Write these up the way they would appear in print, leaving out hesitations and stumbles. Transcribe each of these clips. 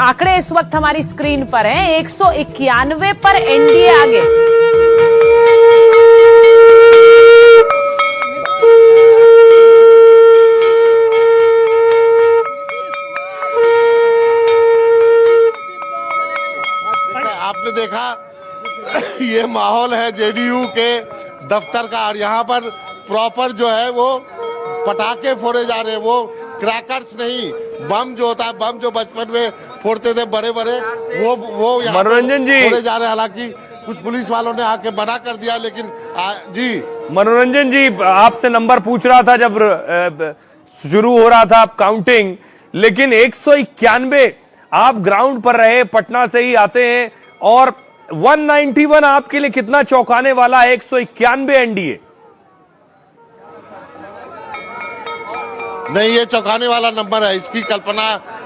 आंकड़े इस वक्त हमारी स्क्रीन पर हैं। 191 पर एनडीए आगे। आपने देखा ये माहौल है जेडीयू के दफ्तर का, और यहाँ पर प्रॉपर जो है वो पटाखे फोड़े जा रहे हैं, वो क्रैकर्स नहीं, बम जो होता है, बम जो बचपन में फोड़ते थे बड़े बड़े, वो यहाँ मनोरंजन जी फोड़े जा रहे हैं। हालांकि कुछ पुलिस वालों ने आके मना कर दिया, लेकिन जी मनोरंजन जी आपसे नंबर पूछ रहा था जब शुरू हो रहा था काउंटिंग, लेकिन 191 आप ग्राउंड पर रहे, पटना से ही आते हैं, और 191 आपके लिए कितना चौंकाने वाला है? 191 एनडीए। नहीं, ये चौंकाने वाला नंबर है, इसकी कल्पना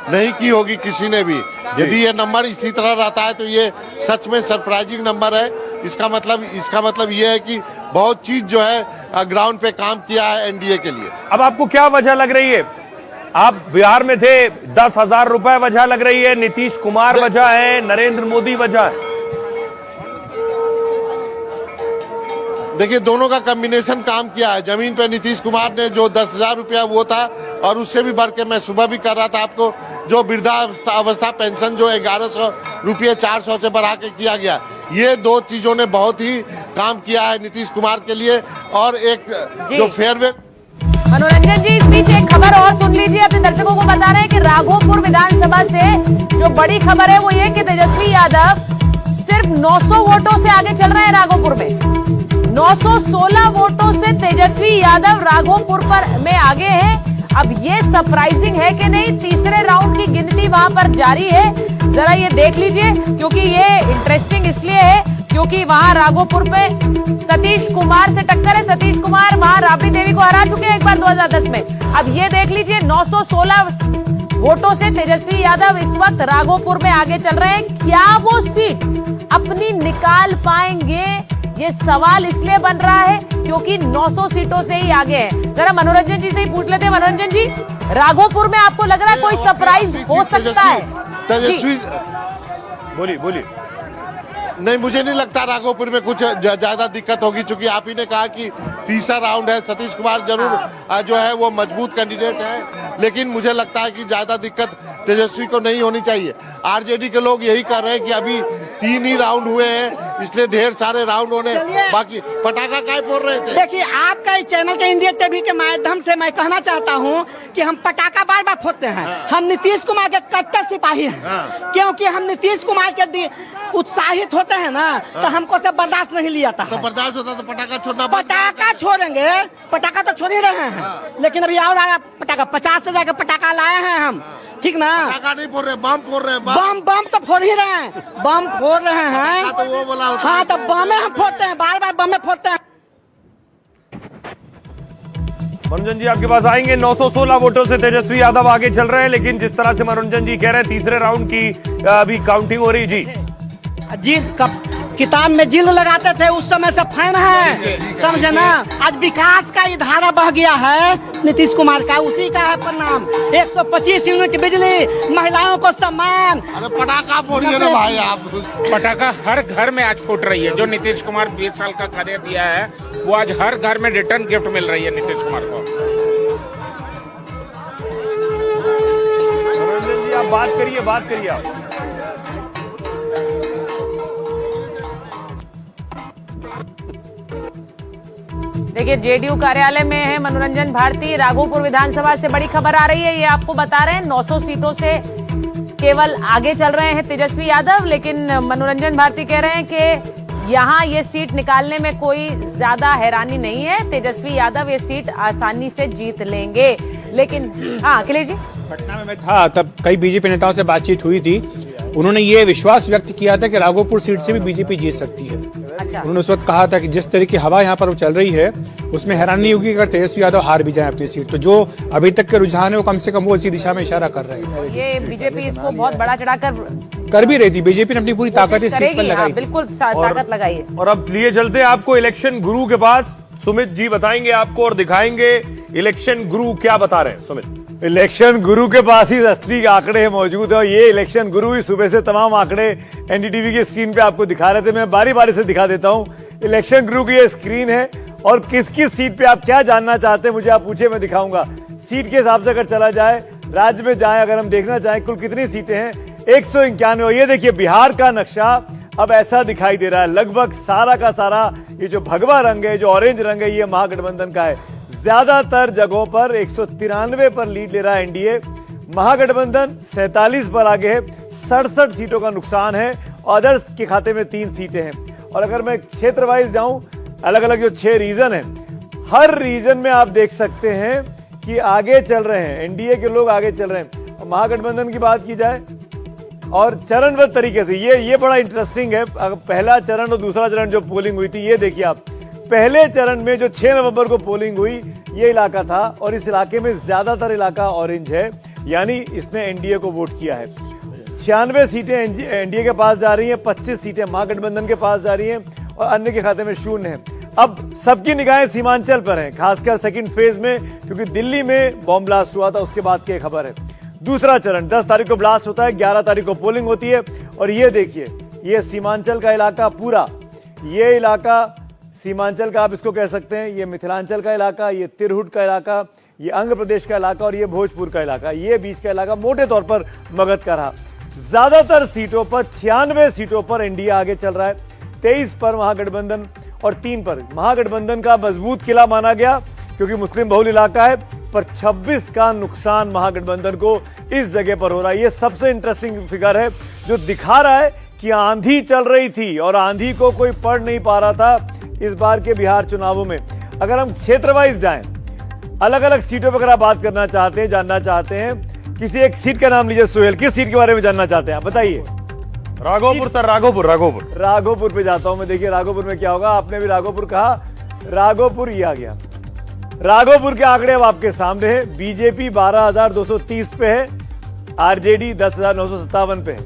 नहीं की होगी किसी ने भी। यदि ये नंबर इसी तरह रहता है तो ये सच में सरप्राइजिंग नंबर है। इसका मतलब ये है कि बहुत चीज जो है ग्राउंड पे काम किया है एनडीए के लिए। अब आपको क्या वजह लग रही है? आप बिहार में थे, 10,000 रुपए वजह लग रही है, नीतीश कुमार वजह है, नरेंद्र मोदी वजह है? देखिए, दोनों का कॉम्बिनेशन काम किया है। जमीन पे नीतीश कुमार ने जो 10,000 रुपया वो था, और उससे भी बढ़ के मैं सुबह भी कर रहा था आपको, जो वृद्धावस्था पेंशन जो 1100 रुपये 400 से बढ़ा के किया गया, ये दो चीजों ने बहुत ही काम किया है नीतीश कुमार के लिए। और एक जो फेयरवेल। मनोरंजन जी, इस बीच एक खबर और सुन लीजिए। अपने दर्शकों को बता रहे हैं कि राघोपुर विधानसभा से जो बड़ी खबर है वो ये कि तेजस्वी यादव सिर्फ 900 वोटों से आगे चल रहे हैं। राघोपुर में 916 वोटों से तेजस्वी यादव राघोपुर में आगे हैं। अब ये सरप्राइजिंग है कि नहीं? तीसरे राउंड की गिनती वहां पर जारी है, जरा ये देख लीजिए, क्योंकि ये इंटरेस्टिंग इसलिए है क्योंकि वहां राघोपुर पे सतीश कुमार से टक्कर है। सतीश कुमार वहां राबड़ी देवी को हरा चुके हैं एक बार 2010 में। अब ये देख लीजिए, 916 वोटों से तेजस्वी यादव इस वक्त राघोपुर में आगे चल रहे हैं। क्या वो सीट अपनी निकाल पाएंगे? ये सवाल इसलिए बन रहा है क्योंकि 900 सीटों से ही आगे है। जरा मनोरंजन जी से ही पूछ लेते हैं। मनोरंजन जी, राघोपुर में आपको लग रहा है कोई सरप्राइज हो सकता है? तेजस्वी बोलिए। नहीं, मुझे नहीं लगता राघोपुर में कुछ ज्यादा दिक्कत होगी, क्योंकि आप ही ने कहा कि तीसरा राउंड है। सतीश कुमार जरूर जो है वो मजबूत कैंडिडेट है, लेकिन मुझे लगता है कि ज्यादा दिक्कत तेजस्वी को नहीं होनी चाहिए। आरजेडी के लोग यही कर रहे हैं कि अभी 3 ही राउंड हुए हैं, इसलिए ढेर सारे राउंड होने बाकी। पटाखा काय फोड़ रहे थे? देखिए, आपका इस चैनल के इंडिया टीवी के माध्यम से मैं कहना चाहता हूं कि हम पटाखा बार बार फोड़ते हैं। हम नीतीश कुमार के कट्टर सिपाही हैं, क्योंकि हम नीतीश कुमार के उत्साहित होते हैं ना, तो हमको सब बर्दाश्त नहीं लिया था। तो बर्दाश्त होता तो पटाखा छोड़ना। पटाखा छोड़ेंगे, पटाखा तो छोड़ ही रहे हैं, लेकिन अभी और आया पटाखा, 50 से जाकर पटाखा लाए हैं हम, ठीक ना? पटाखा नहीं फोड़ रहे, बम फोड़ रहे हैं। बम तो फोड़ ही रहे हैं, बम फोड़ रहे हैं। तो वो बोला, हाँ, तो बम हम फोड़ते हैं, बार बार बम फोड़ते हैं। मनोरंजन जी आपके पास आएंगे। 916 वोटों से तेजस्वी यादव आगे चल रहे हैं, लेकिन जिस तरह से मनोरंजन जी कह रहे हैं तीसरे राउंड की अभी काउंटिंग हो रही। जी किताब में जिल्द लगाते थे उस समय से फैन है, समझे ना? आज विकास का धारा बह गया है नीतीश कुमार का, उसी का है परिणाम। 125 यूनिट बिजली, महिलाओं को सम्मान। अरे पटाखा फोड़िए ना भाई आप। पटाखा हर घर में आज फूट रही है। जो नीतीश कुमार 20 साल का कार्य दिया है वो आज हर घर में रिटर्न गिफ्ट मिल रही है नीतीश कुमार को। मनोरंजन जी आप बात करिए आप। देखिए, जेडीयू कार्यालय में है मनोरंजन भारती। राघोपुर विधानसभा से बड़ी खबर आ रही है, ये आपको बता रहे हैं। 900 सीटों से केवल आगे चल रहे हैं तेजस्वी यादव, लेकिन मनोरंजन भारती कह रहे हैं कि यहाँ ये सीट निकालने में कोई ज्यादा हैरानी नहीं है। तेजस्वी यादव ये सीट आसानी से जीत लेंगे। लेकिन हाँ, अखिलेश जी, पटना में मैं था तब कई बीजेपी नेताओं से बातचीत हुई थी। उन्होंने ये विश्वास व्यक्त किया था कि राघोपुर सीट से भी बीजेपी जीत सकती है। अच्छा। उन्होंने उस वक्त कहा था कि जिस तरह की हवा यहाँ पर चल रही है उसमें हैरानी नहीं होगी अगर तेजस्वी यादव हार भी जाए अपनी सीट। तो जो अभी तक के रुझान है वो कम से कम वो इसी दिशा में इशारा कर रहे हैं। ये बीजेपी इसको बहुत बड़ा चढ़ाकर कर भी रही थी। बीजेपी ने अपनी पूरी ताकत इस सीट पर लगाई। बिल्कुल ताकत लगाई है। और अब लिए चलते हैं आपको इलेक्शन गुरु के पास। सुमित जी बताएंगे आपको और दिखाएंगे इलेक्शन गुरु क्या बता रहे हैं। सुमित। इलेक्शन गुरु के पास ही असली आंकड़े मौजूद है और ये इलेक्शन गुरु ही सुबह से तमाम आंकड़े एनडीटीवी की स्क्रीन पे आपको दिखा रहे थे। मैं बारी बारी से दिखा देता हूं। इलेक्शन गुरु की ये स्क्रीन है और किस किस सीट पे आप क्या जानना चाहते हैं मुझे आप पूछे, मैं दिखाऊंगा। सीट के हिसाब से अगर चला जाए, राज्य में जाए, अगर हम देखना चाहें कुल कितनी सीटें हैं 191। और ये देखिए बिहार का नक्शा अब ऐसा दिखाई दे रहा है, लगभग सारा का सारा ये जो भगवा रंग है, जो ऑरेंज रंग है, ये महागठबंधन का है। ज्यादातर जगहों पर 193 पर लीड ले रहा है एनडीए। महागठबंधन 47 पर आगे है, 67 सीटों का नुकसान है। अदर्स के खाते में 3 सीटें हैं। और अगर मैं क्षेत्र वाइज जाऊं, अलग अलग जो 6 रीजन है, हर रीजन में आप देख सकते हैं कि आगे चल रहे हैं, एनडीए के लोग आगे चल रहे हैं। और महागठबंधन की बात की जाए और चरणबद्ध तरीके से, ये बड़ा इंटरेस्टिंग है। पहला चरण और दूसरा चरण जो पोलिंग हुई थी, ये देखिए आप, पहले चरण में जो 6 नवंबर को पोलिंग हुई, ये इलाका था और इस इलाके में ज्यादातर इलाका ऑरेंज है, यानी इसने एनडीए को वोट किया है। 96 सीटें एनडीए के पास जा रही हैं, 25 सीटें महागठबंधन के पास जा रही हैं और अन्य के खाते में 0 है। अब सबकी निगाहें सीमांचल पर हैं, खासकर सेकंड फेज में, क्योंकि दिल्ली में बॉम्ब ब्लास्ट हुआ था, उसके बाद की खबर है। दूसरा चरण 10 तारीख को ब्लास्ट होता है, 11 तारीख को पोलिंग होती है। और ये देखिए, ये सीमांचल का इलाका पूरा, ये इलाका सीमांचल का आप इसको कह सकते हैं, ये मिथिलांचल का इलाका, ये तिरहुट का इलाका, ये आंध्र प्रदेश का इलाका और ये भोजपुर का इलाका, ये बीच का इलाका मोटे तौर पर मगध का रहा। ज्यादातर सीटों पर 96 सीटों पर एनडीए आगे चल रहा है, 23 पर महागठबंधन और 3 पर महागठबंधन का मजबूत किला माना गया क्योंकि मुस्लिम बहुल इलाका है, पर 26 का नुकसान महागठबंधन को इस जगह पर हो रहा है। ये सबसे इंटरेस्टिंग फिगर है जो दिखा रहा है कि आंधी चल रही थी और आंधी को कोई पढ़ नहीं पा रहा था इस बार के बिहार चुनावों में। अगर हम क्षेत्र वाइज जाएं, अलग अलग सीटों पर अगर आप बात करना चाहते हैं, जानना चाहते हैं, किसी एक सीट का नाम लीजिए। सोहेल, किस सीट के बारे में जानना चाहते हैं आप बताइए? राघोपुर सर, राघोपुर पे जाता हूं मैं। देखिए राघोपुर में क्या होगा, आपने भी राघोपुर कहा, राघोपुर ये आ गया। राघोपुर के आंकड़े अब आपके सामने है। बीजेपी 12,230 पे है, आरजेडी 10,957 पे है।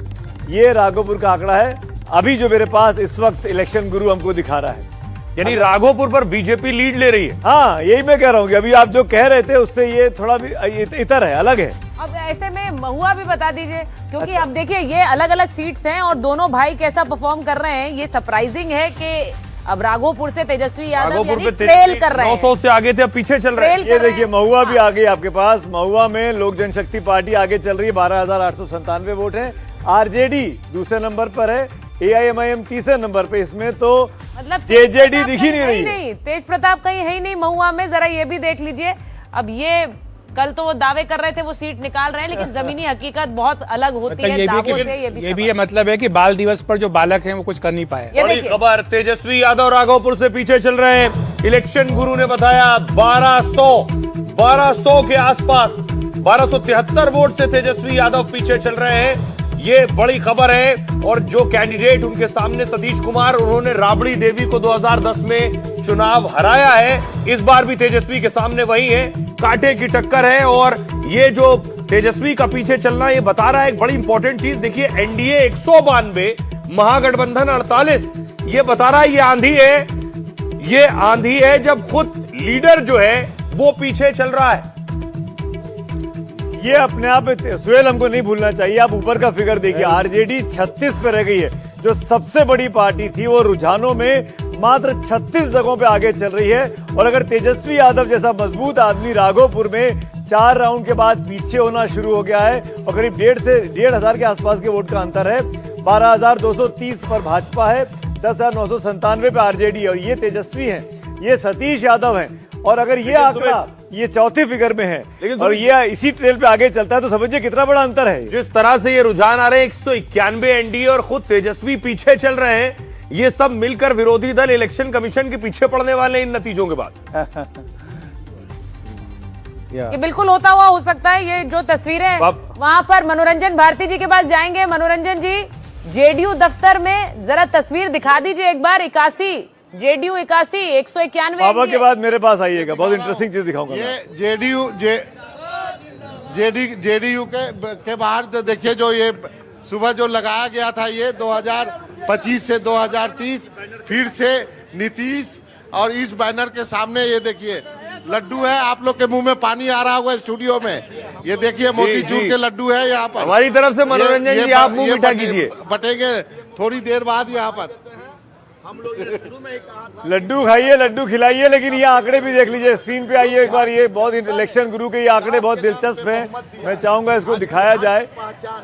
ये राघोपुर का आंकड़ा है अभी जो मेरे पास इस वक्त इलेक्शन गुरु हमको दिखा रहा है। यानी राघोपुर पर बीजेपी लीड ले रही है। हाँ, यही मैं कह रहा हूँ कि अभी आप जो कह रहे थे उससे ये थोड़ा भी इतर है, अलग है। अब ऐसे में महुआ भी बता दीजिए, क्योंकि अब देखिए ये अलग अलग सीट्स हैं और दोनों भाई कैसा परफॉर्म कर रहे हैं। ये सरप्राइजिंग है कि अब राघोपुर से तेजस्वी यादव यानी ट्रेल कर रहे हैं। 900 से आगे थे, अब पीछे चल रहे हैं। ये देखिए महुआ भी आ गई आपके पास। महुआ में लोक जनशक्ति पार्टी आगे चल रही है, 12,897 वोट है। आरजेडी दूसरे नंबर पर है, एआईएमआईएम तीसरे नंबर पे। इसमें तो मतलब जेजेडी दिख ही नहीं रही है। तेज प्रताप कहीं है ही नहीं महुआ में, जरा ये भी देख लीजिए। अब ये कल तो वो दावे कर रहे थे वो सीट निकाल रहे हैं, लेकिन जमीनी हकीकत बहुत अलग होती है दावों से। ये भी मतलब है कि बाल दिवस पर जो बालक हैं वो कुछ कर नहीं पाए। बड़ी खबर, तेजस्वी यादव राघोपुर से पीछे चल रहे हैं। इलेक्शन गुरु ने बताया 1200 के आसपास, 1273 वोट से तेजस्वी यादव पीछे चल रहे हैं। ये बड़ी खबर है। और जो कैंडिडेट उनके सामने सतीश कुमार, उन्होंने राबड़ी देवी को 2010 में चुनाव हराया है, इस बार भी तेजस्वी के सामने वही है। कांटे की टक्कर है। और ये जो तेजस्वी का पीछे चलना, ये बता रहा है एक बड़ी इंपॉर्टेंट चीज। देखिए एनडीए 192, महागठबंधन 48। ये बता रहा है ये आंधी है, ये आंधी है जब खुद लीडर जो है वो पीछे चल रहा है। ये अपने आप सुहेल हमको नहीं भूलना चाहिए। आप ऊपर का फिगर देखिए, आरजेडी 36 पे रह गई है, जो सबसे बड़ी पार्टी थी वो रुझानों में मात्र 36 जगहों पे आगे चल रही है। और अगर तेजस्वी यादव जैसा मजबूत आदमी राघोपुर में 4 राउंड के बाद पीछे होना शुरू हो गया है और करीब 1.5 से 1,500 के आसपास के वोट का अंतर है। 12,230 पर भाजपा है, 10,997 पे आरजेडी, और ये तेजस्वी है, ये सतीश यादव है। और अगर ये आंकड़ा ये चौथी फिगर में है और ये इसी ट्रेल पे आगे चलता है तो समझिए कितना बड़ा अंतर है। जिस तरह से ये रुझान आ रहे हैं, 191 एनडीए और खुद तेजस्वी पीछे चल रहे हैं, ये सब मिलकर विरोधी दल इलेक्शन कमीशन के पीछे पड़ने वाले हैं इन नतीजों के बाद। ये बिल्कुल होता हुआ हो सकता है। ये जो तस्वीरें वहां पर मनोरंजन भारती जी के पास जाएंगे। मनोरंजन जी, जेडीयू दफ्तर में जरा तस्वीर दिखा दीजिए एक बार। 81 जेडीयू 81, 191 बाबा के बाद मेरे पास आइएगा, बहुत इंटरेस्टिंग चीज दिखाऊंगा। ये जेडीयू के बाहर देखिए, जो ये सुबह जो लगाया गया था, ये 2025 से 2030 फिर से नीतीश, और इस बैनर के सामने ये देखिए लड्डू है, आप लोग के मुंह में पानी आ रहा होगा स्टूडियो में। ये देखिए मोतीचूर जी। के लड्डू है यहाँ पर। हमारी तरफ से मनोरंजन ये जी, आप मुंह मीठा कीजिए। बटेंगे थोड़ी देर बाद यहाँ पर। लड्डू खाइए, लड्डू खिलाइए, लेकिन ये आंकड़े भी देख लीजिए, स्क्रीन पे आइए एक बार। ये बहुत इलेक्शन गुरु के ये आंकड़े बहुत दिलचस्प हैं, मैं चाहूंगा इसको दिखाया जाए।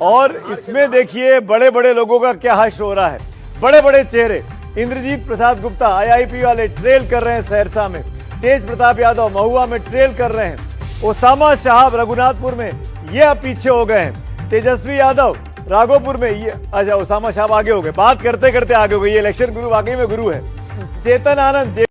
और इसमें देखिए बड़े बड़े लोगों का क्या हश्र हो रहा है, बड़े बड़े चेहरे। इंद्रजीत प्रसाद गुप्ता IIP वाले ट्रेल कर रहे हैं सहरसा में, तेज प्रताप यादव महुआ में ट्रेल कर रहे हैं, ओसामा साहब रघुनाथपुर में ये अब पीछे हो गए हैं, तेजस्वी यादव राघोपुर में ये, अच्छा ओसामा साहब आगे हो गए, बात करते करते आगे हो गए। ये इलेक्शन गुरु वाकई में गुरु है। चेतन आनंद